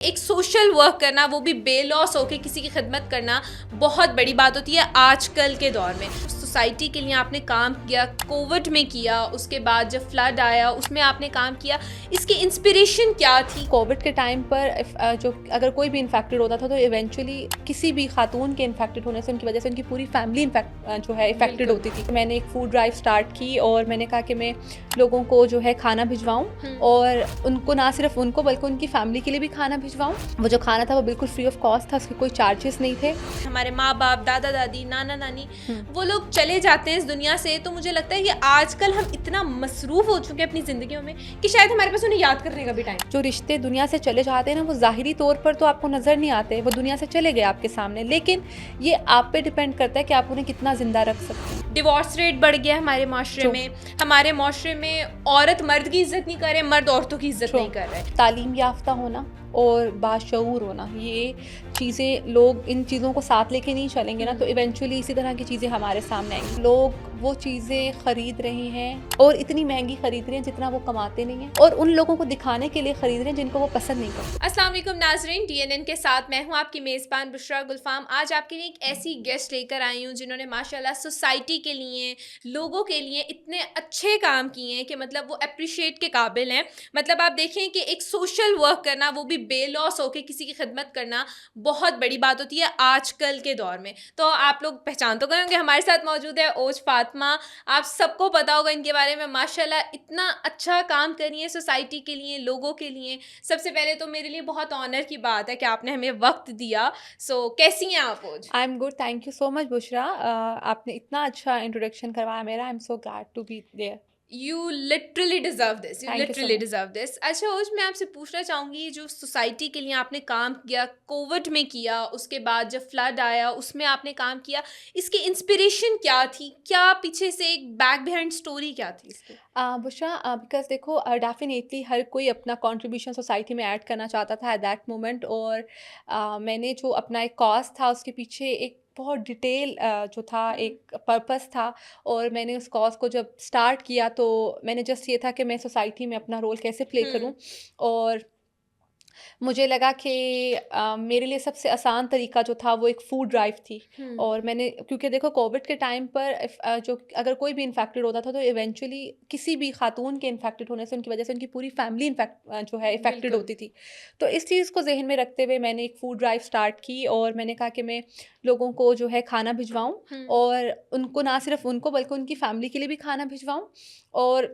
ایک social work کرنا، وہ بھی بے لوس ہو کے کسی کی خدمت کرنا بہت بڑی بات ہوتی ہے آج کل کے دور میں. سوسائٹی کے لیے آپ نے کام کیا، کووڈ میں کیا، اس کے بعد جب فلڈ آیا اس میں آپ نے کام کیا، اس کی انسپریشن کیا تھی؟ کووڈ کے ٹائم پر جو اگر کوئی بھی انفیکٹڈ ہوتا تھا تو ایونچولی کسی بھی خاتون کے انفیکٹڈ ہونے سے ان کی وجہ سے ان کی پوری فیملی جو ہے افیکٹڈ ہوتی تھی. میں نے ایک فوڈ ڈرائیو اسٹارٹ کی اور میں نے کہا کہ میں لوگوں کو جو ہے کھانا بھجواؤں اور ان کو نہ صرف ان کو بلکہ ان کی فیملی کے لیے بھی کھانا بھجواؤں. وہ جو کھانا تھا وہ بالکل فری آف کاسٹ تھا، اس کے کوئی چارجز نہیں تھے. ہمارے ماں باپ، دادا دادی، نانا نانی وہ لوگ چلے جاتے ہیں اس دنیا سے، تو مجھے لگتا ہے کہ آج کل ہم اتنا مصروف ہو چکے ہیں اپنی زندگیوں میں کہ شاید ہمارے پاس انہیں یاد کرنے کا بھی ٹائم. جو رشتے دنیا سے چلے جاتے ہیں نا، وہ ظاہری طور پر تو آپ کو نظر نہیں آتے، وہ دنیا سے چلے گئے آپ کے سامنے، لیکن یہ آپ پہ ڈیپینڈ کرتا ہے کہ آپ انہیں کتنا زندہ رکھ سکتے ہیں. ڈیورس ریٹ بڑھ گیا ہے ہمارے معاشرے میں. ہمارے معاشرے میں عورت مرد کی عزت نہیں کر رہے، مرد عورتوں کی عزت نہیں کر رہے. تعلیم یافتہ ہونا اور باشعور ہونا، یہ چیزیں لوگ ان چیزوں کو ساتھ لے کے نہیں چلیں گے نا تو ایونچولی اسی طرح کی چیزیں ہمارے سامنے آئیں گی. لوگ وہ چیزیں خرید رہے ہیں اور اتنی مہنگی خرید رہے ہیں جتنا وہ کماتے نہیں ہیں، اور ان لوگوں کو دکھانے کے لیے خرید رہے ہیں جن کو وہ پسند نہیں کرتے. السلام علیکم ناظرین، DNN کے ساتھ میں ہوں آپ کی میزبان بشرا گلفام. آج آپ کے لیے ایک ایسی گیسٹ لے کر آئی ہوں جنہوں نے ماشاءاللہ سوسائٹی کے لیے، لوگوں کے لیے اتنے اچھے کام کیے ہیں کہ مطلب وہ اپریشیٹ کے قابل ہیں. مطلب آپ دیکھیں کہ ایک سوشل ورک کرنا، وہ بھی بے لوس ہو کے کسی کی خدمت کرنا بہت بڑی بات ہوتی ہے آج کل کے دور میں. تو آپ لوگ پہچان تو گئے ہوں گے، ہمارے ساتھ موجود ہے اوج فاطمہ. آپ سب کو پتا ہوگا ان کے بارے میں، ماشاءاللہ اتنا اچھا کام کر رہی ہیں سوسائٹی کے لیے، لوگوں کے لیے. سب سے پہلے تو میرے لیے بہت آنر کی بات ہے کہ آپ نے ہمیں وقت دیا. کیسی ہیں آپ Auj? I am good, thank you so much Bushra. آپ نے اتنا اچھا انٹروڈکشن کروایا میرا. I am so glad to be there. You literally deserve this. You Thank you so literally much. deserve this. اچھا اوج، میں آپ سے پوچھنا چاہوں گی، جو سوسائٹی کے لیے آپ نے کام کیا، کووڈ میں کیا، اس کے بعد جب فلڈ آیا اس میں آپ نے کام کیا، اس کی انسپریشن کیا تھی؟ کیا پیچھے سے ایک بیک بہائنڈ اسٹوری کیا تھی اس کی؟ بشرا، بیکاز دیکھو ڈیفینیٹلی ہر کوئی اپنا کنٹریبیوشن سوسائٹی میں ایڈ کرنا چاہتا تھا ایٹ دیٹ مومنٹ، اور میں نے جو اپنا ایک کاز تھا اس کے پیچھے ایک بہت ڈیٹیل جو تھا ایک پرپس تھا، اور میں نے اس کاز کو جب اسٹارٹ کیا تو میں نے جسٹ یہ تھا کہ میں سوسائٹی میں اپنا رول کیسے پلے کروں. اور مجھے لگا کہ میرے لیے سب سے آسان طریقہ جو تھا وہ ایک فوڈ ڈرائیو تھی. اور میں نے کیونکہ دیکھو کووڈ کے ٹائم پر جو اگر کوئی بھی انفیکٹڈ ہوتا تھا تو ایونچولی کسی بھی خاتون کے انفیکٹڈ ہونے سے ان کی وجہ سے ان کی پوری فیملی جو ہے افیکٹڈ ہوتی تھی. تو اس چیز کو ذہن میں رکھتے ہوئے میں نے ایک فوڈ ڈرائیو اسٹارٹ کی اور میں نے کہا کہ میں لوگوں کو جو ہے کھانا بھجواؤں اور ان کو نہ صرف ان کو بلکہ ان کی فیملی کے لیے بھی کھانا بھجواؤں. اور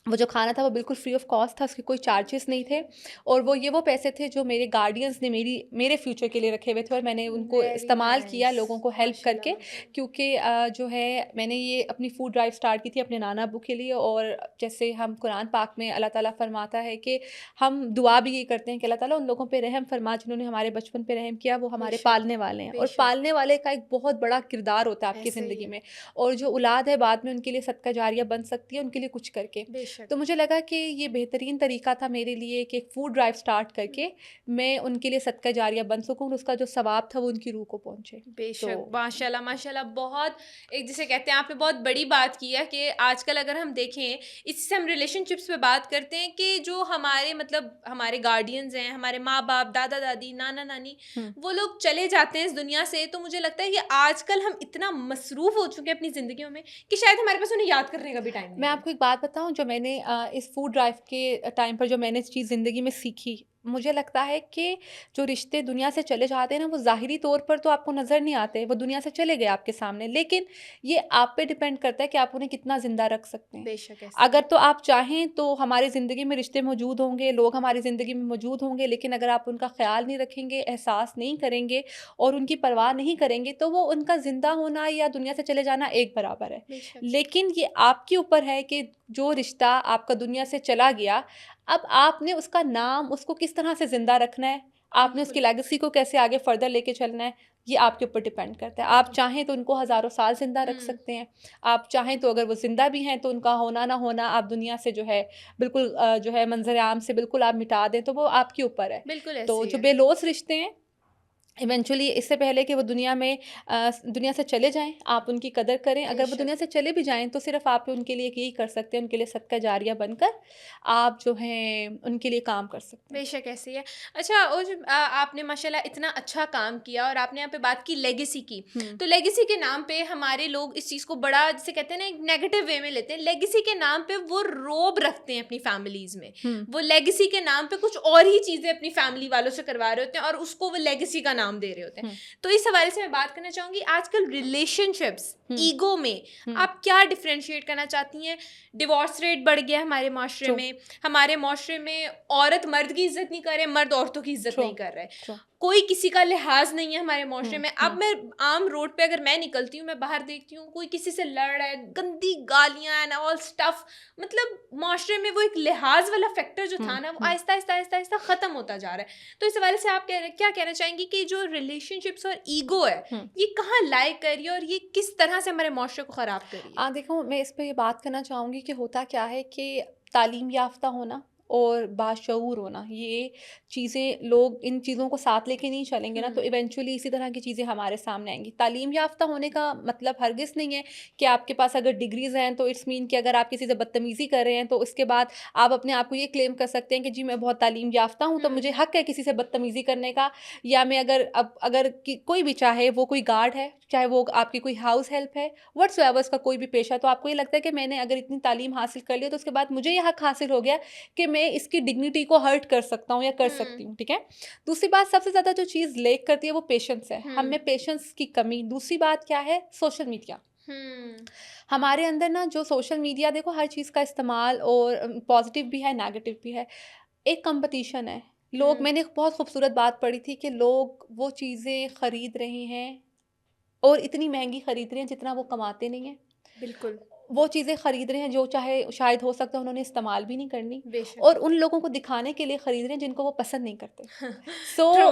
وہ جو کھانا تھا وہ بالکل فری آف کاسٹ تھا، اس کے کوئی چارجز نہیں تھے، اور وہ پیسے تھے جو میرے گارڈینس نے میرے فیوچر کے لیے رکھے ہوئے تھے، اور میں نے ان کو استعمال کیا لوگوں کو ہیلپ کر کے. کیونکہ جو ہے میں نے یہ اپنی فوڈ ڈرائیو اسٹارٹ کی تھی اپنے نانا ابو کے لیے. اور جیسے ہم قرآن پاک میں اللہ تعالیٰ فرماتا ہے کہ ہم دعا بھی یہ کرتے ہیں کہ اللہ تعالیٰ ان لوگوں پہ رحم فرما جنہوں نے ہمارے بچپن پہ رحم کیا، وہ ہمارے پالنے والے ہیں. اور پالنے والے کا ایک بہت بڑا کردار ہوتا ہے آپ کی زندگی میں، اور جو اولاد ہے بعد میں ان کے لیے صدقہ جاریہ بن سکتی ہے ان کے لیے کچھ کر کے. تو مجھے لگا کہ یہ بہترین طریقہ تھا میرے لیے کہ ایک فوڈ ڈرائیو اسٹارٹ کر کے میں ان کے لیے صدقہ جاریہ بن سکوں، اور اس کا جو ثواب تھا وہ ان کی روح کو پہنچے. بے شک، ماشاء اللہ ماشاء اللہ. بہت ایک جسے کہتے ہیں آپ نے بہت بڑی بات کی ہے کہ آج کل اگر ہم دیکھیں، اس سے ہم ریلیشن شپس پہ بات کرتے ہیں کہ جو ہمارے مطلب ہمارے گارڈینز ہیں، ہمارے ماں باپ، دادا دادی، نانا نانی وہ لوگ چلے جاتے ہیں اس دنیا سے، تو مجھے لگتا ہے کہ آج کل ہم اتنا مصروف ہو چکے ہیں اپنی زندگیوں میں کہ شاید ہمارے پاس انہیں یاد کرنے کا بھی ٹائم نہیں. میں آپ کو ایک بات بتاؤں، جو میں نے اس فوڈ ڈرائیو کے ٹائم پر جو میں نے چیز زندگی میں سیکھی، مجھے لگتا ہے کہ جو رشتے دنیا سے چلے جاتے ہیں نا، وہ ظاہری طور پر تو آپ کو نظر نہیں آتے، وہ دنیا سے چلے گئے آپ کے سامنے، لیکن یہ آپ پہ ڈیپینڈ کرتا ہے کہ آپ انہیں کتنا زندہ رکھ سکتے ہیں. بے شک. اگر تو آپ چاہیں تو ہماری زندگی میں رشتے موجود ہوں گے، لوگ ہماری زندگی میں موجود ہوں گے، لیکن اگر آپ ان کا خیال نہیں رکھیں گے، احساس نہیں کریں گے اور ان کی پرواہ نہیں کریں گے، تو وہ ان کا زندہ ہونا یا دنیا سے چلے جانا ایک برابر ہے. لیکن یہ آپ کے اوپر ہے کہ جو رشتہ آپ کا دنیا سے چلا گیا، اب آپ نے اس کا نام، اس کو کس طرح سے زندہ رکھنا ہے، آپ نے اس کی لیگیسی کو کیسے آگے فردر لے کے چلنا ہے، یہ آپ کے اوپر ڈیپینڈ کرتا ہے. آپ چاہیں تو ان کو ہزاروں سال زندہ رکھ سکتے ہیں، آپ چاہیں تو اگر وہ زندہ بھی ہیں تو ان کا ہونا نہ ہونا آپ دنیا سے جو ہے بالکل جو ہے منظر عام سے بالکل آپ مٹا دیں، تو وہ آپ کے اوپر ہے. بالکل تو جو بے لوث رشتے ہیں ایونچولی اس سے پہلے کہ وہ دنیا سے چلے جائیں، آپ ان کی قدر کریں. بے اگر وہ شک. دنیا سے چلے بھی جائیں تو صرف آپ ان کے لیے یہی کر سکتے ہیں، ان کے لیے صدقہ جاریہ بن کر آپ جو ہیں ان کے لیے کام کر سکتے ہیں. بے شک ایسی ہے. اچھا، اور جو آپ نے ماشاء اللہ اتنا اچھا کام کیا اور آپ نے یہاں پہ بات کی لیگیسی کی، ہوں تو لیگیسی کے نام پہ ہمارے لوگ اس چیز کو بڑا جسے کہتے ہیں نا ایک نیگیٹو وے میں لیتے ہیں. لیگیسی کے نام پہ وہ روب رکھتے ہیں اپنی فیملیز میں. ہوں وہ لیگیسی کے نام پہ کچھ اور ہی چیزیں اپنی فیملی والوں سے کروا رہے ہوتے ہیں اور اس کو وہ لیگیسی کا نام دے رہے ہوتے ہیں. ہوں تو اس حوالے سے میں بات کرنا چاہوں گی، آج کل ریلیشن شپس ہوں ایگو میں ہوں آپ کیا ڈفرینشیٹ کرنا چاہتی ہیں؟ ڈیورس ریٹ بڑھ گیا ہمارے معاشرے ٹرو میں. ہمارے معاشرے میں عورت مرد کی عزت نہیں کر رہے، مرد عورتوں کی عزت ٹرو نہیں کر رہے. ٹرو کوئی کسی کا لحاظ نہیں ہے ہمارے معاشرے ہوں میں. اب ہوں میں عام روڈ پہ اگر میں نکلتی ہوں، میں باہر دیکھتی ہوں کوئی کسی سے لڑ رہا ہے، گندی گالیاں اینڈ آل اسٹف. مطلب معاشرے میں وہ ایک لحاظ والا فیکٹر جو تھا نا، وہ ہوں آہستہ آہستہ آہستہ آہستہ ختم ہوتا جا رہا ہے. تو اس حوالے سے آپ کیا کہنا چاہیں گی کہ جو ریلیشن شپس اور ایگو ہے، ہوں یہ کہاں لائے کر رہی ہے اور یہ کس طرح سے ہمارے معاشرے کو خراب کر رہی ہے؟ دیکھو، میں اس پہ یہ بات کرنا چاہوں گی کہ ہوتا کیا ہے کہ تعلیم یافتہ ہونا اور باشعور ہونا، یہ چیزیں لوگ ان چیزوں کو ساتھ لے کے نہیں چلیں گے نا تو ایونچولی اسی طرح کی چیزیں ہمارے سامنے آئیں گی. تعلیم یافتہ ہونے کا مطلب ہرگز نہیں ہے کہ آپ کے پاس اگر ڈگریز ہیں تو اٹس مین کہ اگر آپ کسی سے بدتمیزی کر رہے ہیں تو اس کے بعد آپ اپنے آپ کو یہ کلیم کر سکتے ہیں کہ جی میں بہت تعلیم یافتہ ہوں تو مجھے حق ہے کسی سے بدتمیزی کرنے کا. یا میں اگر کوئی بھی چاہے وہ کوئی گارڈ ہے، چاہے وہ آپ کی کوئی ہاؤس ہیلپ ہے، واٹس ایور اس کا کوئی بھی پیشہ، تو آپ کو یہ لگتا ہے کہ میں نے اگر اتنی تعلیم حاصل کر لی تو اس کے بعد مجھے یہ حق حاصل ہو گیا کہ میں اس کی ڈگنیٹی کو ہرٹ کر سکتا ہوں یا کر سکتی ہوں. ٹھیک ہے. دوسری بات سب سے زیادہ جو چیز لیک کرتی ہے وہ پیشنس ہے. ہم میں پیشنس کی کمی. دوسری بات کیا ہے؟ Social media. ہمارے اندر نا جو سوشل میڈیا، دیکھو ہر چیز کا استعمال اور پازیٹیو بھی ہے نیگیٹو بھی ہے. ایک کمپٹیشن ہے. میں نے بہت خوبصورت بات پڑھی تھی کہ لوگ وہ چیزیں خرید رہے ہیں اور اتنی مہنگی خرید رہے ہیں جتنا وہ کماتے نہیں ہیں. بالکل. وہ چیزیں خرید رہے ہیں جو چاہے شاید ہو سکتا ہے انہوں نے استعمال بھی نہیں کرنی، بے شک. اور ان لوگوں کو دکھانے کے لیے خرید رہے ہیں جن کو وہ پسند نہیں کرتے. So true.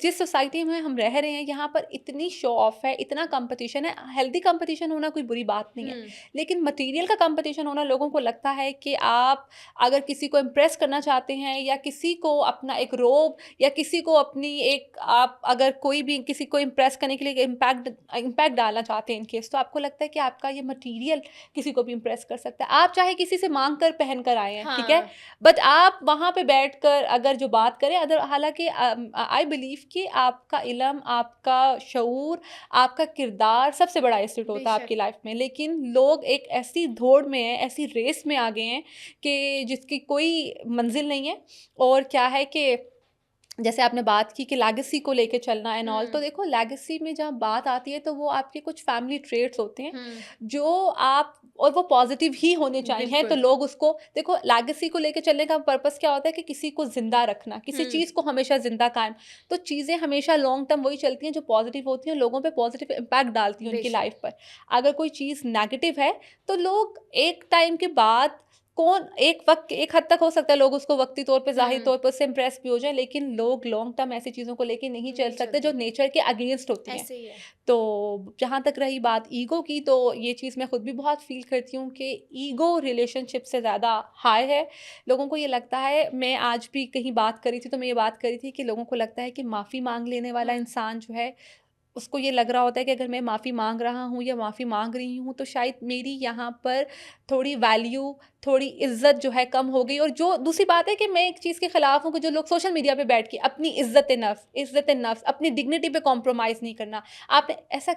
جس سوسائٹی میں ہم رہ رہے ہیں یہاں پر اتنی شو آف ہے، اتنا کمپٹیشن ہے. ہیلدی کمپٹیشن ہونا کوئی بری بات نہیں ہے، لیکن مٹیریل کا کمپٹیشن ہونا، لوگوں کو لگتا ہے کہ آپ اگر کسی کو امپریس کرنا چاہتے ہیں یا کسی کو اپنا ایک روب یا کسی کو اپنی ایک، آپ اگر کوئی بھی کسی کو امپریس کرنے کے لیے امپیکٹ ڈالنا چاہتے ہیں ان کیس، تو آپ کو لگتا ہے کہ آپ کا یہ مٹیریل کسی کو بھی امپریس کر سکتا ہے. آپ چاہے کسی سے مانگ کر پہن کر آئے ہیں، ٹھیک ہے، بٹ آپ وہاں پہ بیٹھ کر اگر جو بات کریں، حالانکہ آئی بلیو کہ آپ کا علم، آپ کا شعور، آپ کا کردار سب سے بڑا ایسٹ ہوتا ہے آپ کی لائف میں. لیکن لوگ ایک ایسی دوڑ میں ہیں، ایسی ریس میں آ گئے ہیں کہ جس کی کوئی منزل نہیں ہے. اور کیا ہے کہ جیسے آپ نے بات کی کہ لیگیسی کو لے کے چلنا اینڈ آل، تو دیکھو لیگیسی میں جہاں بات آتی ہے تو وہ آپ کے کچھ فیملی ٹریٹس ہوتے ہیں جو آپ، اور وہ پازیٹیو ہی ہونے چاہیے. تو لوگ اس کو دیکھو، لیگیسی کو لے کے چلنے کا پرپس کیا ہوتا ہے کہ کسی کو زندہ رکھنا، کسی چیز کو ہمیشہ زندہ قائم. تو چیزیں ہمیشہ لانگ ٹرم وہی چلتی ہیں جو پازیٹیو ہوتی ہیں، لوگوں پہ پازیٹیو امپیکٹ ڈالتی ہیں ان کی لائف پر. اگر کوئی چیز نیگیٹو ہے تو لوگ ایک ٹائم کے بعد ایک حد تک ہو سکتا ہے لوگ اس کو وقتی طور پہ ظاہری طور پر اس سے امپریس بھی ہو جائیں، لیکن لوگ لانگ ٹرم ایسی چیزوں کو لے کے نہیں چل سکتے جو نیچر کے اگینسٹ ہوتی ہیں. تو جہاں تک رہی بات ایگو کی، تو یہ چیز میں خود بھی بہت فیل کرتی ہوں کہ ایگو ریلیشن شپ سے زیادہ ہائی ہے. لوگوں کو یہ لگتا ہے، میں آج بھی کہیں بات کری تھی تو میں یہ بات کری تھی کہ لوگوں کو لگتا ہے کہ معافی مانگ لینے والا انسان جو ہے، اس کو یہ لگ رہا ہوتا ہے کہ اگر میں معافی مانگ رہا ہوں یا معافی مانگ رہی ہوں تو شاید میری یہاں پر تھوڑی ویلیو، تھوڑی عزت جو ہے کم ہو گئی. اور جو دوسری بات ہے کہ میں ایک چیز کے خلاف ہوں کہ جو لوگ سوشل میڈیا پہ بیٹھ کے اپنی عزت نفس اپنی ڈگنیٹی پہ کمپرومائز نہیں کرنا. آپ نے ایسا،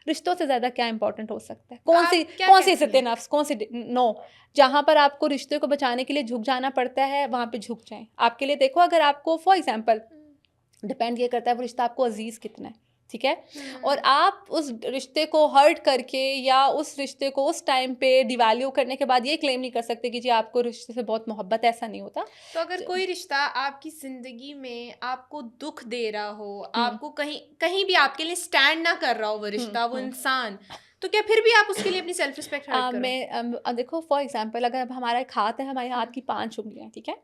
رشتوں سے زیادہ کیا امپورٹنٹ ہو سکتا ہے؟ کون سی عزت نفس، کون سی نو. جہاں پر آپ کو رشتے کو بچانے کے لیے جھک جانا پڑتا ہے وہاں پہ جھک جائیں. آپ کے لیے دیکھو، اگر آپ کو فار ایگزامپل ڈپینڈ یہ کرتا ہے وہ رشتہ آپ کو عزیز کتنا ہے، ٹھیک ہے، اور آپ اس رشتے کو ہرٹ کر کے یا اس رشتے کو اس ٹائم پہ ڈیویلیو کرنے کے بعد یہ کلیم نہیں کر سکتے کہ جی آپ کو رشتے سے بہت محبت، ایسا نہیں ہوتا. تو اگر کوئی رشتہ آپ کی زندگی میں آپ کو دکھ دے رہا ہو، آپ کو کہیں بھی آپ کے لیے اسٹینڈ نہ کر رہا ہو وہ رشتہ، وہ انسان، تو کیا پھر بھی آپ اس کے لیے اپنی سیلف رسپیکٹ ہرٹ کرو؟ میں دیکھو فار ایگزامپل اگر اب ہمارا ایک ہاتھ ہے، ہمارے ہاتھ کی 5 انگلیاں، ٹھیک ہے،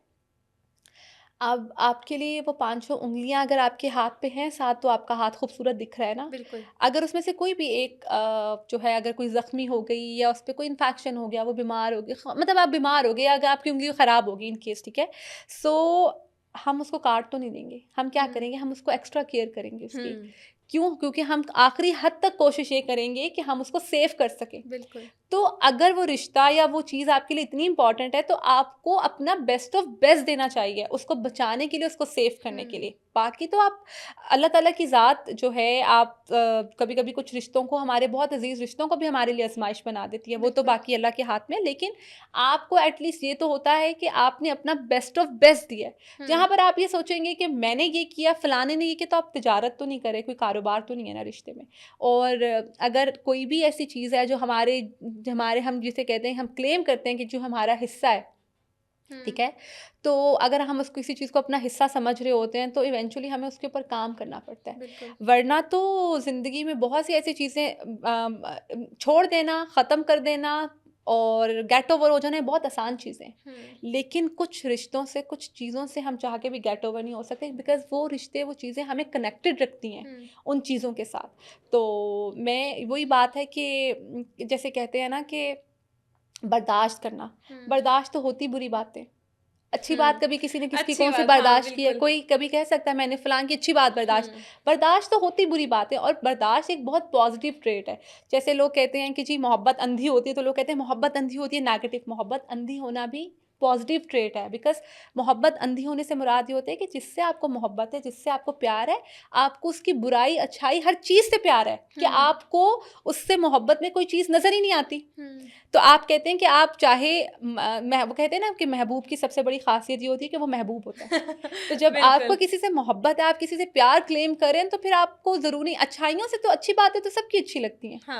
اب آپ کے لیے وہ 5 انگلیاں اگر آپ کے ہاتھ پہ ہیں 7، تو آپ کا ہاتھ خوبصورت دکھ رہا ہے نا. بالکل. اگر اس میں سے کوئی بھی ایک جو ہے، اگر کوئی زخمی ہو گئی یا اس پہ کوئی انفیکشن ہو گیا، وہ بیمار ہو گئی، مطلب آپ بیمار ہو گئے، اگر آپ کی انگلی خراب ہو گئی ان کیس، ٹھیک ہے، سو ہم اس کو کاٹ تو نہیں دیں گے، ہم کیا کریں گے، ہم اس کو ایکسٹرا کیئر کریں گے اس کی. کیوں؟ کیونکہ ہم آخری حد تک کوشش یہ کریں گے کہ ہم اس کو سیو کر سکیں. بالکل. تو اگر وہ رشتہ یا وہ چیز آپ کے لیے اتنی امپورٹنٹ ہے تو آپ کو اپنا بیسٹ آف بیسٹ دینا چاہیے اس کو بچانے کے لیے، اس کو سیو کرنے کے لیے. باقی تو آپ اللہ تعالیٰ کی ذات جو ہے، آپ کبھی کبھی کچھ رشتوں کو، ہمارے بہت عزیز رشتوں کو بھی ہمارے لیے آزمائش بنا دیتی ہے، وہ تو باقی اللہ کے ہاتھ میں. لیکن آپ کو ایٹ لیسٹ یہ تو ہوتا ہے کہ آپ نے اپنا بیسٹ آف بیسٹ دیا ہے. جہاں پر آپ یہ سوچیں گے کہ میں نے یہ کیا، فلانے نے یہ کیا، تو آپ تجارت تو نہیں کرے، کوئی کاروبار تو نہیں ہے نا رشتے میں. اور اگر کوئی بھی ایسی چیز ہے جو ہمارے ہم جسے کہتے ہیں، ہم کلیم کرتے ہیں کہ جو ہمارا حصہ ہے، ٹھیک ہے، تو اگر ہم اس کسی چیز کو اپنا حصہ سمجھ رہے ہوتے ہیں تو ایونچولی ہمیں اس کے اوپر کام کرنا پڑتا ہے. ورنہ تو زندگی میں بہت سی ایسی چیزیں چھوڑ دینا، ختم کر دینا اور گیٹ اوور ہو جانا بہت آسان چیزیں، لیکن کچھ رشتوں سے، کچھ چیزوں سے ہم چاہ کے بھی گیٹ اوور نہیں ہو سکتے، بیکاز وہ رشتے، وہ چیزیں ہمیں کنیکٹڈ رکھتی ہیں ان چیزوں کے ساتھ. تو میں وہی بات ہے کہ جیسے کہتے ہیں نا کہ برداشت کرنا، برداشت تو ہوتی بری باتیں. اچھی بات کبھی کسی نے کس کی کون سی برداشت کی ہے، کوئی کبھی کہہ سکتا ہے میں نے فلان کی اچھی بات برداشت تو ہوتی بری بات ہے. اور برداشت ایک بہت پازیٹیو ٹریٹ ہے. جیسے لوگ کہتے ہیں کہ جی محبت اندھی ہوتی ہے، تو لوگ کہتے ہیں محبت اندھی ہوتی ہے نیگیٹو. محبت اندھی ہونا بھی پازیٹیو ٹریٹ ہے، بیکاز محبت اندھی ہونے سے مراد یہ ہوتا ہے کہ جس سے آپ کو محبت ہے، جس سے آپ کو پیار ہے، آپ کو اس کی برائی اچھائی ہر چیز سے پیار ہے، کہ آپ کو اس سے محبت میں کوئی چیز نظر ہی نہیں آتی. تو آپ کہتے ہیں کہ آپ چاہے، وہ کہتے ہیں نا کہ محبوب کی سب سے بڑی خاصیت یہ ہوتی ہے کہ وہ محبوب ہوتا ہے. تو جب آپ کو کسی سے محبت ہے، آپ کسی سے پیار کلیم کریں، تو پھر آپ کو ضروری اچھائیوں سے تو اچھی باتیں تو سب کی اچھی لگتی ہیں.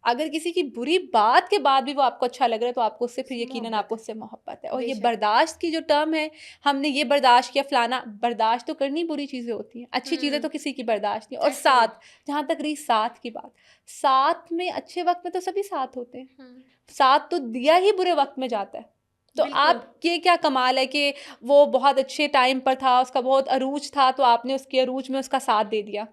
اگر کسی کی بری بات کے بعد بھی وہ آپ کو اچھا لگ رہا ہے تو آپ کو اس سے پھر یقیناً آپ کو اس سے محبت ہے. اور یہ برداشت کی جو ٹرم ہے، ہم نے یہ برداشت کیا فلانا، برداشت تو کرنی بری چیزیں ہوتی ہیں، اچھی چیزیں تو کسی کی برداشت نہیں. اور ساتھ، جہاں تک رہی ساتھ کی بات، ساتھ میں اچھے وقت میں تو سبھی ساتھ ہوتے ہیں، ساتھ تو دیا ہی برے وقت میں جاتا ہے. تو آپ یہ کیا کمال ہے کہ وہ بہت اچھے ٹائم پر تھا، اس کا بہت عروج تھا، تو آپ نے اس کے عروج میں اس کا ساتھ دے دیا.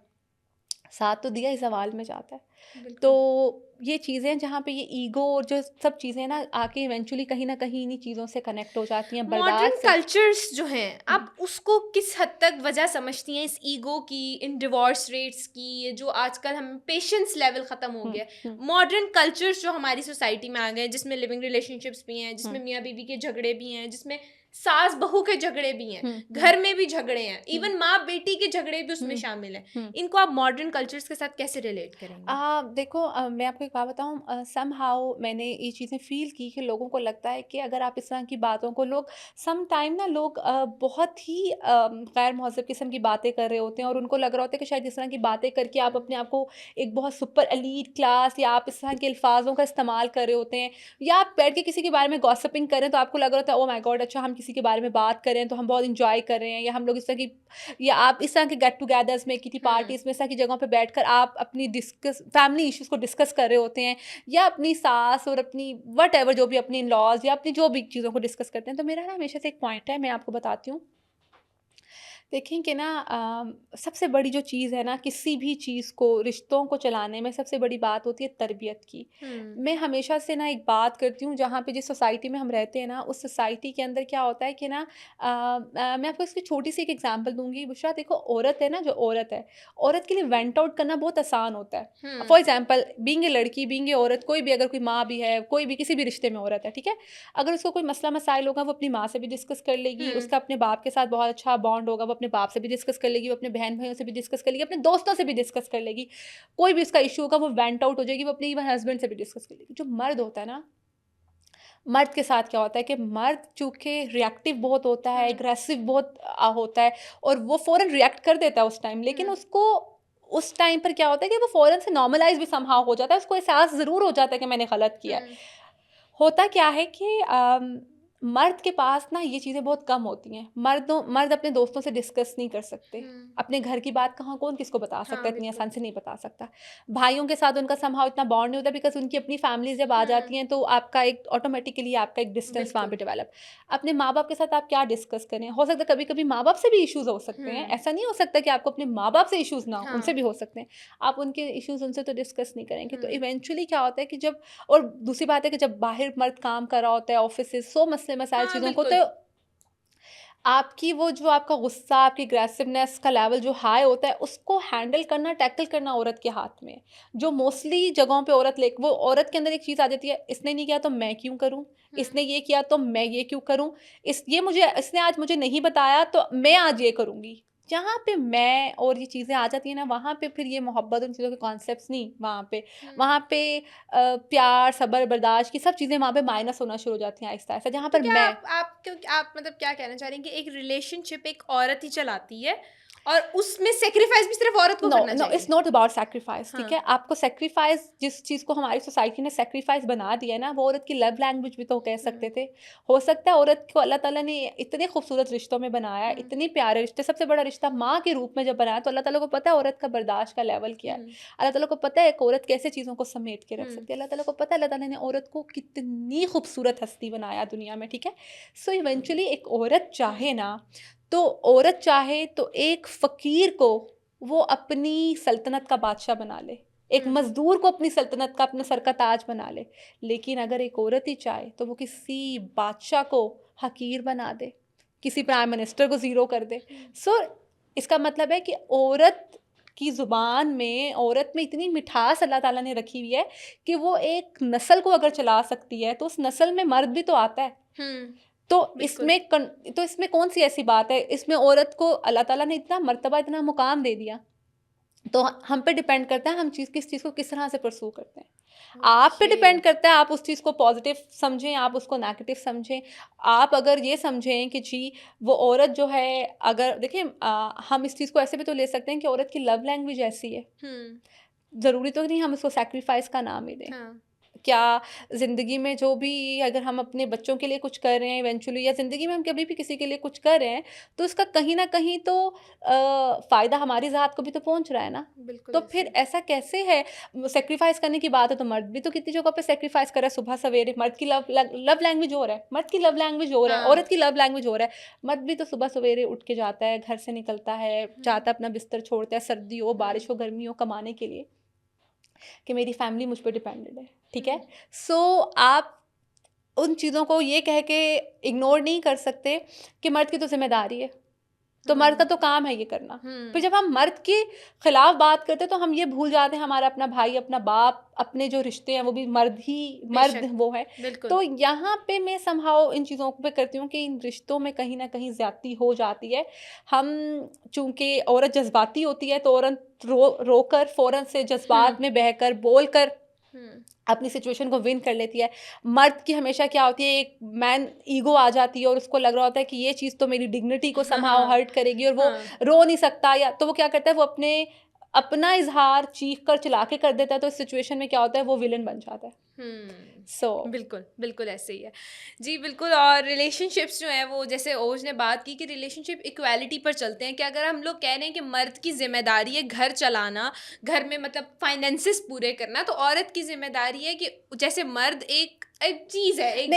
ساتھ تو دیا ہی زوال میں جاتا ہے. تو یہ چیزیں جہاں پہ یہ ایگو اور جو سب چیزیں نا آ کے ایونچولی کہیں نہ کہیں انہیں چیزوں سے کنیکٹ ہو جاتی ہیں. ماڈرن کلچرز جو ہیں، آپ اس کو کس حد تک وجہ سمجھتی ہیں، اس ایگو کی، ان ڈیورس ریٹس کی، جو آج کل ہم پیشنس لیول ختم ہو گیا. ماڈرن کلچرز جو ہماری سوسائٹی میں آ گئے، جس میں لیونگ ریلیشن شپس بھی ہیں، جس میں میاں بیوی کے جھگڑے بھی ہیں، جس میں ساس بہو کے جھگڑے بھی ہیں، گھر میں بھی جھگڑے ہیں، ایون ماں بیٹی کے جھگڑے بھی اس میں شامل ہیں. ان کو آپ ماڈرن کلچرز کے ساتھ کیسے ریلیٹ کریں گے؟ دیکھو میں آپ کو ایک بات بتاؤں، سم ہاؤ میں نے یہ چیزیں فیل کی کہ لوگوں کو لگتا ہے کہ اگر آپ اس طرح کی باتوں کو، لوگ سم ٹائم نا لوگ بہت ہی غیر مہذب قسم کی باتیں کر رہے ہوتے ہیں، اور ان کو لگ رہا ہوتا ہے کہ شاید اس طرح کی باتیں کر کے آپ اپنے آپ کو ایک بہت سپر ایلیٹ کلاس، یا آپ اس طرح کے الفاظوں کا استعمال کر رہے ہوتے ہیں، یا آپ بیٹھ کے کسی کے بارے میں گوسپنگ کریں تو آپ کو لگ رہا ہوتا ہے او مائی گاڈ، اچھا ہم کسی کے بارے میں بات کریں تو ہم بہت انجوائے کر رہے ہیں، یا ہم لوگ اس طرح کی، یا آپ اس طرح کے گیٹ ٹوگیدرز میں، کٹی پارٹیز میں، اس طرح کی جگہوں پہ بیٹھ کر آپ اپنی فیملی ایشوز کو ڈسکس کر رہے ہوتے ہیں، یا اپنی ساس اور اپنی وٹ ایور جو بھی اپنی ان لاز یا اپنی جو بھی چیزوں کو ڈسکس کرتے ہیں. تو میرا نا ہمیشہ سے ایک پوائنٹ ہے، میں آپ کو بتاتی ہوں. دیکھیں کہ نا سب سے بڑی جو چیز ہے نا کسی بھی چیز کو، رشتوں کو چلانے میں سب سے بڑی بات ہوتی ہے تربیت کی. میں ہمیشہ سے نا ایک بات کرتی ہوں، جہاں پہ جس سوسائٹی میں ہم رہتے ہیں نا، اس سوسائٹی کے اندر کیا ہوتا ہے کہ نا میں آپ کو اس کی چھوٹی سی ایک ایگزامپل دوں گی. بشرا دیکھو، عورت ہے نا، جو عورت ہے، عورت کے لیے وینٹ آؤٹ کرنا بہت آسان ہوتا ہے. فار ایگزامپل بینگ اے لڑکی، بینگ اے عورت، کوئی بھی، اگر کوئی ماں بھی ہے، کوئی بھی کسی بھی رشتے میں عورت ہے، ٹھیک ہے، اگر اس کو کوئی مسئلہ مسائل ہوگا وہ اپنی ماں سے بھی ڈسکس کر لے گی، اس کا اپنے باپ کے ساتھ بہت اچھا بانڈ ہوگا، وہ اپنے باپ سے بھی ڈسکس کر لے گی، وہ اپنے بہن بھائیوں سے بھی ڈسکس کر لے گی، اپنے دوستوں سے بھی ڈسکس کر لے گی. کوئی بھی اس کا ایشو ہوگا وہ وینٹ آؤٹ ہو جائے گی، وہ اپنے ایون ہسبینڈ سے بھی ڈسکس کر لے گی. جو مرد ہوتا ہے نا، مرد کے ساتھ کیا ہوتا ہے کہ مرد چونکہ ریئیکٹیو بہت ہوتا ہے، اگریسو بہت ہوتا ہے، اور وہ فوراً ریئیکٹ کر دیتا ہے اس ٹائم. لیکن اس کو اس ٹائم پر کیا ہوتا ہے کہ وہ فوراً سے نارملائز بھی سم ہاؤ ہو جاتا ہے، اس کو احساس ضرور ہو جاتا ہے کہ میں نے غلط کیا ہے. ہوتا کیا ہے کہ مرد کے پاس نا یہ چیزیں بہت کم ہوتی ہیں. مرد اپنے دوستوں سے ڈسکس نہیں کر سکتے، اپنے گھر کی بات کہاں کون کس کو بتا سکتا ہے، اتنی آسان سے نہیں بتا سکتا. بھائیوں کے ساتھ ان کا سم ہاؤ اتنا بانڈ نہیں ہوتا، بیکاز ان کی اپنی فیملیز جب آ جاتی ہیں تو آپ کا ایک آٹومیٹیکلی آپ کا ایک ڈسٹینس وہاں پہ ڈیولپ. اپنے ماں باپ کے ساتھ آپ کیا ڈسکس کریں؟ ہو سکتا ہے کبھی کبھی ماں باپ سے بھی ایشوز ہو سکتے ہیں، ایسا نہیں ہو سکتا کہ آپ کو اپنے ماں باپ سے ایشوز نہ ہو، ان سے بھی ہو سکتے ہیں. آپ ان کے ایشوز ان سے تو ڈسکس نہیں کریں گے. تو ایونچولی کیا ہوتا ہے کہ جب، اور دوسری بات ہے کہ جب باہر مرد کام کر رہا ہوتا ہے آفس سے، سو مسئلے مسائل چیزوں کو، تو آپ کی وہ جو آپ کا غصہ، آپ کی اگریسونیس کا لیول جو ہائی ہوتا ہے، اس کو ہینڈل کرنا، ٹیکل کرنا عورت کے ہاتھ میں ہے. جو موسٹلی جگہوں پہ وہ عورت کے اندر ایک چیز آ جاتی ہے، اس نے نہیں کیا تو میں کیوں کروں، اس نے یہ کیا تو میں یہ کیوں کروں، اس نے آج مجھے نہیں بتایا تو میں آج یہ کروں گی. جہاں پہ میں اور یہ چیزیں آ جاتی ہیں نا، وہاں پہ پھر یہ محبت ان چیزوں کے کانسیپٹس نہیں. وہاں پہ پیار، صبر، برداشت کی سب چیزیں وہاں پہ مائنس ہونا شروع ہو جاتی ہیں آہستہ آہستہ. جہاں تو پر کیا میں آپ مطلب کیا کہنا چاہ رہے ہیں کہ ایک ریلیشن شپ ایک عورت ہی چلاتی ہے اور اس میں سیکریفائس بھی صرف عورت کو کرنا نو چاہیے؟ It's not about sacrifice. ہاں. ٹھیک ہے، آپ کو سیکریفائس جس چیز کو ہماری سوسائٹی نے سیکریفائس بنا دیا ہے نا، وہ عورت کی لو لینگویج بھی تو کہہ سکتے تھے. ہو سکتا ہے عورت کو اللہ تعالیٰ نے اتنے خوبصورت رشتوں میں بنایا ہے، اتنے پیارے رشتے، سب سے بڑا رشتہ ماں کے روپ میں جب بنایا تو اللہ تعالیٰ کو پتہ ہے عورت کا برداشت کا لیول کیا ہے. اللہ تعالیٰ کو پتہ ہے ایک عورت کیسے چیزوں کو سمیٹ کے رکھ سکتی ہے. اللہ تعالیٰ کو پتہ ہے اللہ تعالیٰ نے عورت کو کتنی خوبصورت ہستی بنایا دنیا میں. ٹھیک ہے، سو ایونچولی ایک عورت چاہے نا، تو عورت چاہے تو ایک فقیر کو وہ اپنی سلطنت کا بادشاہ بنا لے، ایک مزدور کو اپنی سلطنت کا اپنے سر کا تاج بنا لے. لیکن اگر ایک عورت ہی چاہے تو وہ کسی بادشاہ کو حقیر بنا دے، کسی پرائم منسٹر کو زیرو کر دے. سو اس کا مطلب ہے کہ عورت کی زبان میں، عورت میں اتنی مٹھاس اللہ تعالیٰ نے رکھی ہوئی ہے کہ وہ ایک نسل کو اگر چلا سکتی ہے تو اس نسل میں مرد بھی تو آتا ہے. تو اس میں کون سی ایسی بات ہے؟ اس میں عورت کو اللہ تعالیٰ نے اتنا مرتبہ، اتنا مقام دے دیا. تو ہم پہ ڈیپینڈ کرتا ہے ہم کس چیز کو کس طرح سے پرسو کرتے ہیں. آپ پہ ڈیپینڈ کرتا ہے آپ اس چیز کو پازیٹیو سمجھیں، آپ اس کو نیگیٹو سمجھیں. آپ اگر یہ سمجھیں کہ جی وہ عورت جو ہے، اگر دیکھیں ہم اس چیز کو ایسے بھی تو لے سکتے ہیں کہ عورت کی لو لینگویج ایسی ہے، ضروری تو نہیں ہم اس کو سیکریفائس کا نام ہی دیں. کیا زندگی میں جو بھی اگر ہم اپنے بچوں کے لیے کچھ کر رہے ہیں ایونچولی، یا زندگی میں ہم کبھی بھی کسی کے لیے کچھ کر رہے ہیں، تو اس کا کہیں نہ کہیں تو فائدہ ہماری ذات کو بھی تو پہنچ رہا ہے نا. تو پھر ایسا کیسے ہے؟ سیکریفائس کرنے کی بات ہے تو مرد بھی تو کتنی جگہ پہ سیکریفائس کر رہا ہے صبح سویرے. مرد کی لو لینگویج ہو رہا ہے، مرد کی لو لینگویج ہو رہا ہے، عورت کی لو لینگویج ہو رہا ہے. مرد بھی تو صبح سویرے اٹھ کے جاتا ہے، گھر سے نکلتا ہے، جاتا ہے اپنا بستر چھوڑتا ہے، سردی ہو بارش ہو گرمی ہو، کمانے کے لیے کہ میری فیملی مجھ پہ ڈیپینڈڈ ہے. ٹھیک ہے، سو آپ ان چیزوں کو یہ کہہ کے اگنور نہیں کر سکتے کہ مرد کی تو ذمہ داری ہے، تو مرد کا تو کام ہے یہ کرنا. پھر جب ہم مرد کے خلاف بات کرتے تو ہم یہ بھول جاتے ہیں ہمارا اپنا بھائی، اپنا باپ، اپنے جو رشتے ہیں وہ بھی مرد وہ ہے. تو یہاں پہ میں سمہاؤ ان چیزوں پہ کرتی ہوں کہ ان رشتوں میں کہیں نہ کہیں زیادتی ہو جاتی ہے. ہم چونکہ عورت جذباتی ہوتی ہے تو عورت رو کر فوراً سے جذبات میں بہہ کر بول کر اپنی سچویشن کو ون کر لیتی ہے. مرد کی ہمیشہ کیا ہوتی ہے، ایک مین ایگو آ جاتی ہے اور اس کو لگ رہا ہوتا ہے کہ یہ چیز تو میری ڈگنیٹی کو سمہاؤ ہرٹ کرے گی اور وہ رو نہیں سکتا، یا تو وہ کیا کرتا ہے، وہ اپنا اظہار چیخ کر چلا کے کر دیتا ہے. تو اس سچویشن میں کیا ہوتا ہے، وہ ولن بن جاتا ہے. بالکل ایسے ہی ہے جی. بالکل. اور ریلیشن شپس جو ہیں وہ جیسے اوج نے بات کی کہ ریلیشن شپ ایکویلٹی پر چلتے ہیں، کہ اگر ہم لوگ کہہ رہے ہیں کہ مرد کی ذمہ داری ہے گھر چلانا، گھر میں مطلب فائنینسز پورے کرنا، تو عورت کی ذمہ داری ہے کہ جیسے مرد ایک چیز ہے، ایک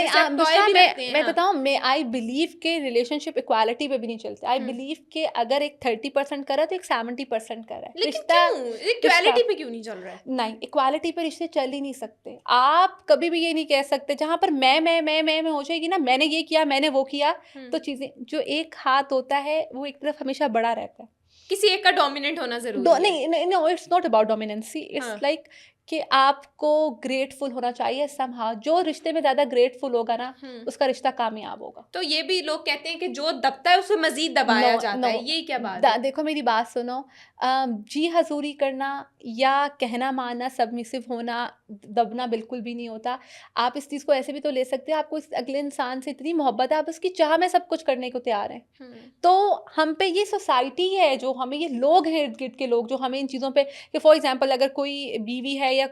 میں بتاؤں، آئی بلیو کہ ریلیشن شپ ایکوالٹی پہ بھی نہیں چلتے. آئی بلیو کہ اگر ایک 30% کرا تو ایک 70% کرا ہے. ایکوالٹی پہ کیوں نہیں چل رہا ہے؟ نہیں، ایکوالٹی پہ رشتے چل ہی نہیں سکتے. آپ کبھی بھی یہ نہیں کہہ سکتے جہاں پر میں ہو جائے گی نا، میں نے یہ کیا، میں نے وہ کیا، تو چیزیں جو ایک ہاتھ ہوتا ہے وہ ایک طرف ہمیشہ بڑا رہتا ہے. کسی ایک کا ڈومیننٹ ہونا ضروری ہے. نہیں، it's not about dominancy, it's like کہ آپ کو گریٹفل ہونا چاہیے somehow. جو رشتے میں زیادہ گریٹفل ہوگا نا اس کا رشتہ کامیاب ہوگا. تو یہ بھی لوگ کہتے ہیں کہ جو دبتا ہے اسے مزید دبایا جاتا ہے، یہ کیا بات ہے؟ دیکھو میری بات سنو، جی حضوری کرنا یا کہنا ماننا، سبمسو ہونا، دبنا بالکل بھی نہیں ہوتا. آپ اس چیز کو ایسے بھی تو لے سکتے ہیں، آپ کو اس اگلے انسان سے اتنی محبت ہے، آپ اس کی چاہ میں سب کچھ کرنے کو تیار ہیں. تو ہم پہ یہ سوسائٹی ہے، جو ہمیں یہ لوگ ہیں ارد گرد کے لوگ جو ہمیں ان چیزوں پہ، کہ فار ایگزامپل اگر کوئی بیوی ہے یا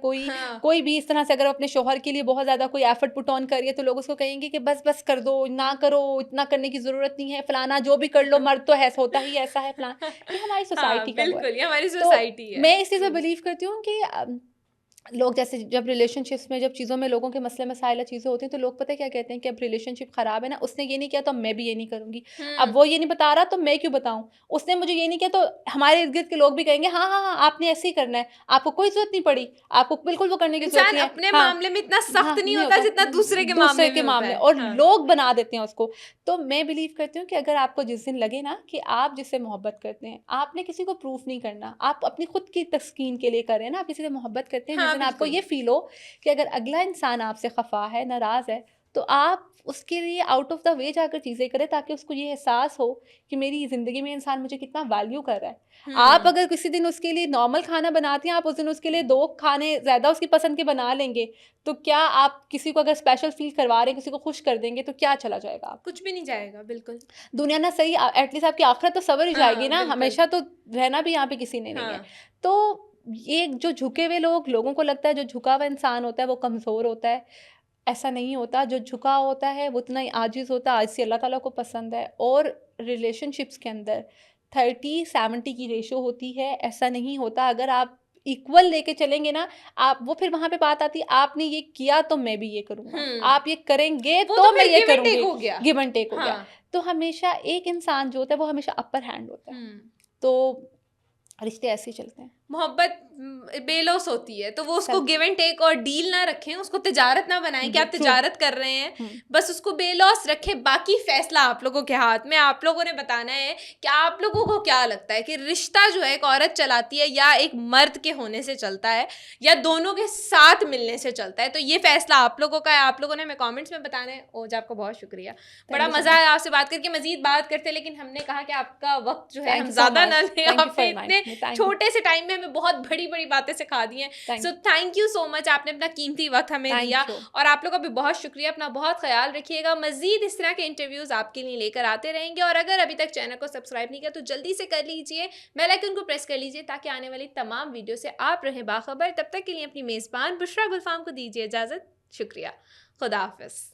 کوئی بھی اس طرح سے اگر اپنے شوہر کے لیے بہت زیادہ کوئی ایفرٹ پٹ آن کر رہی ہے، تو لوگ اس کو کہیں گے کہ بس کر دو، نہ کرو، اتنا کرنے کی ضرورت نہیں ہے، فلانا جو بھی کر لو، مرد تو ہوتا ہی ایسا ہے فلانا. یہ ہماری سوسائٹی کا بالکل، یہ ہماری سوسائٹی ہے. میں اس چیز میں بلیو کرتی ہوں کہ لوگ جیسے جب ریلیشنشپس میں جب چیزوں میں لوگوں کے مسئلے مسائل چیزیں ہوتی ہیں تو لوگ پتہ ہے کیا کہتے ہیں کہ اب ریلیشن شپ خراب ہے نا، اس نے یہ نہیں کیا تو میں بھی یہ نہیں کروں گی، اب وہ یہ نہیں بتا رہا تو میں کیوں بتاؤں، اس نے مجھے یہ نہیں کیا تو ہمارے ارد گرد کے لوگ بھی کہیں گے ہاں ہاں ہاں آپ نے ایسے ہی کرنا ہے، آپ کو کوئی ضرورت نہیں پڑی، آپ کو بالکل وہ کرنے کی ضرورت انسان نہیں ہے، اپنے ہاں معاملے میں اتنا ہاں سخت نہیں نہیں ہوتا ہوتا جتنا دوسرے کے دوسرے معاملے کے میں ہوتا معاملے، ہے. اور ہاں. لوگ بنا دیتے ہیں اس کو. تو میں بلیو کرتی ہوں کہ اگر آپ کو جس دن لگے نا کہ آپ جس سے محبت کرتے ہیں، آپ نے کسی کو پروف نہیں کرنا، آپ اپنی خود کی تسکین کے لیے کریں نا، آپ کسی سے محبت کرتے ہیں، جس ہاں دن آپ کو بالکل. یہ فیل ہو کہ اگر اگلا انسان آپ سے خفا ہے، ناراض ہے، تو آپ اس کے لیے آؤٹ آف دا وے جا کر چیزیں کریں تاکہ اس کو یہ احساس ہو کہ میری زندگی میں انسان مجھے کتنا ویلیو کر رہا ہے. آپ اگر کسی دن اس کے لیے نارمل کھانا بناتی ہیں، آپ اس دن اس کے لیے 2 کھانے زیادہ اس کی پسند کے بنا لیں گے، تو کیا آپ کسی کو اگر اسپیشل فیل کروا رہے ہیں، کسی کو خوش کر دیں گے تو کیا چلا جائے گا آپ کچھ بھی نہیں جائے گا. بالکل. دنیا نہ صحیح ایٹ لیسٹ آپ کی آخرت تو سنور ہی جائے گی ہاں نا، بالکل. ہمیشہ تو رہنا بھی یہاں پہ کسی نے نہیں ہے. ہاں. تو یہ جو جھکے ہوئے لوگوں کو لگتا ہے جو جھکا ہوا انسان ہوتا ہے وہ کمزور ہوتا ہے، ایسا نہیں ہوتا. جو جھکا ہوتا ہے وہ اتنا ہی عاجز ہوتا ہے، عاجزی اللہ تعالیٰ کو پسند ہے. اور ریلیشن شپس کے اندر 30-70 کی ریشو ہوتی ہے، ایسا نہیں ہوتا. اگر آپ ایکول لے کے چلیں گے نا، آپ وہ پھر وہاں پہ بات آتی ہے آپ نے یہ کیا تو میں بھی یہ کروں گا، آپ یہ کریں گے وہ تو میں پھر یہ give and کروں take گی، ہو گیا. گیو اینڈ ٹیک ہو گیا. ہاں. تو ہمیشہ ایک انسان جو ہوتا ہے وہ ہمیشہ اپر ہینڈ ہوتا ہے. تو رشتے ایسے ہی چلتے ہیں. محبت بے لوس ہوتی ہے تو وہ اس کو سب گیو اینڈ ٹیک اور ڈیل نہ رکھیں، اس کو تجارت نہ بنائیں کہ آپ ٹرو. تجارت کر رہے ہیں، بس اس کو بے لوس رکھیں. باقی فیصلہ آپ لوگوں کے ہاتھ میں. آپ لوگوں نے بتانا ہے کہ آپ لوگوں کو کیا لگتا ہے کہ رشتہ جو ہے ایک عورت چلاتی ہے یا ایک مرد کے ہونے سے چلتا ہے یا دونوں کے ساتھ ملنے سے چلتا ہے. تو یہ فیصلہ آپ لوگوں کا ہے. آپ لوگوں نے ہمیں کامنٹس میں بتانا ہے. اوج آپ کا بہت شکریہ، بڑا مزہ آیا آپ سے بات کر کے. مزید بات کرتے لیکن ہم نے کہا کہ آپ کا وقت جو ہے ہم زیادہ نہ لیں. آپ نے اتنے چھوٹے سے ٹائم میں ہمیں بہت بڑی بڑی باتیں سکھا دی ہیں. سو تھینک یو سو مچ، آپ نے اپنا قیمتی وقت ہمیں دیا. اور آپ لوگوں کا بھی بہت شکریہ. اپنا بہت خیال رکھیے گا. مزید اس طرح کے انٹرویوز آپ کے لیے لے کر آتے رہیں گے. اور اگر ابھی تک چینل کو سبسکرائب نہیں کیا تو جلدی سے کر لیجیے، بیل آئیکن کو پریس کر لیجیے تاکہ آنے والی تمام ویڈیو سے آپ رہیں باخبر. تب تک کے لیے اپنی میزبان بشریٰ گلفام کو دیجیے اجازت. شکریہ. خدا حافظ.